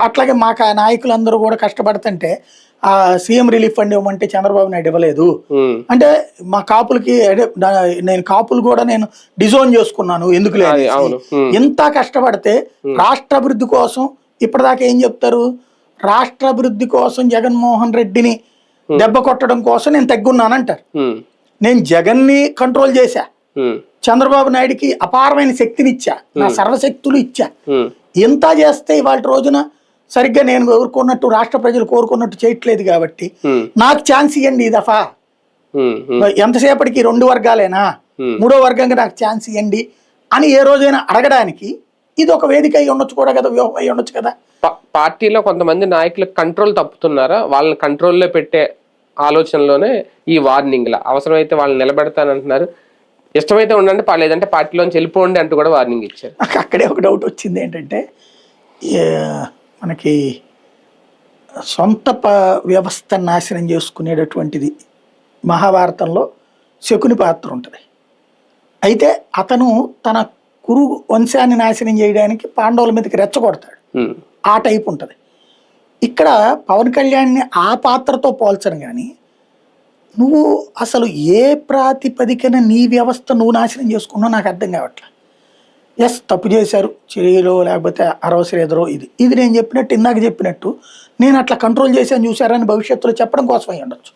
అట్లాగే మాకు ఆ నాయకులందరూ కూడా కష్టపడుతుంటే ఆ సీఎం రిలీఫ్ ఫండ్ ఇవ్వమంటే చంద్రబాబు నాయుడు ఇవ్వలేదు. అంటే మా కాపులకి నేను కాపులు కూడా నేను డిజోన్ చేసుకున్నాను ఎందుకు లేదు. ఇంత కష్టపడితే రాష్ట్ర అభివృద్ధి కోసం ఇప్పటిదాకా ఏం చెప్తారు, రాష్ట్ర అభివృద్ధి కోసం జగన్మోహన్ రెడ్డిని దెబ్బ కొట్టడం కోసం నేను తగ్గున్నానంటారు. నేను జగన్ ని కంట్రోల్ చేశా, చంద్రబాబు నాయుడికి అపారమైన శక్తిని ఇచ్చా, నా సర్వశక్తులు ఇచ్చా. ఇంత చేస్తే ఇవాళ రోజున సరిగ్గా నేను కోరుకున్నట్టు రాష్ట్ర ప్రజలు కోరుకున్నట్టు చేయట్లేదు కాబట్టి నాకు ఛాన్స్ ఇవ్వండి ఈ దఫా. ఎంతసేపటికి 2 వర్గాలేనా, 3వ వర్గంగా నాకు ఛాన్స్ ఇవ్వండి అని ఏ రోజైనా అడగడానికి ఇది ఒక వేదిక అయి ఉండొచ్చు కూడా కదా, వ్యూహం అయి ఉండొచ్చు కదా. పార్టీలో కొంతమంది నాయకులు కంట్రోల్ తప్పుతున్నారా, వాళ్ళని కంట్రోల్లో పెట్టే ఆలోచనలోనే ఈ వార్నింగ్ లా అవసరమైతే వాళ్ళని నిలబెడతానంటున్నారు, ఇష్టమైతే ఉండండి లేదంటే పార్టీలోంచి వెళ్ళిపోండి అంటూ కూడా వార్నింగ్ ఇచ్చారు. అక్కడే ఒక డౌట్ వచ్చింది ఏంటంటే మనకి సొంత వ్యవస్థ నాశనం చేసుకునేటటువంటిది మహాభారతంలో శకుని పాత్ర ఉంటుంది. అయితే అతను తన కురు వంశాన్ని నాశనం చేయడానికి పాండవుల మీదకి రెచ్చగొడతాడు, ఆ టైప్ ఉంటుంది. ఇక్కడ పవన్ కళ్యాణ్ని ఆ పాత్రతో పోల్చను కానీ నువ్వు అసలు ఏ ప్రాతిపదికన నీ వ్యవస్థ నువ్వు నాశనం చేసుకున్నావు నాకు అర్థం కావట్లేదు. ఎస్ తప్పు చేశారు చర్యలో లేకపోతే అరవసరేదరో ఇది నేను చెప్పినట్టు ఇందాక చెప్పినట్టు నేను అట్లా కంట్రోల్ చేశాను చూసారని భవిష్యత్తులో చెప్పడం కోసం అయి ఉండొచ్చు.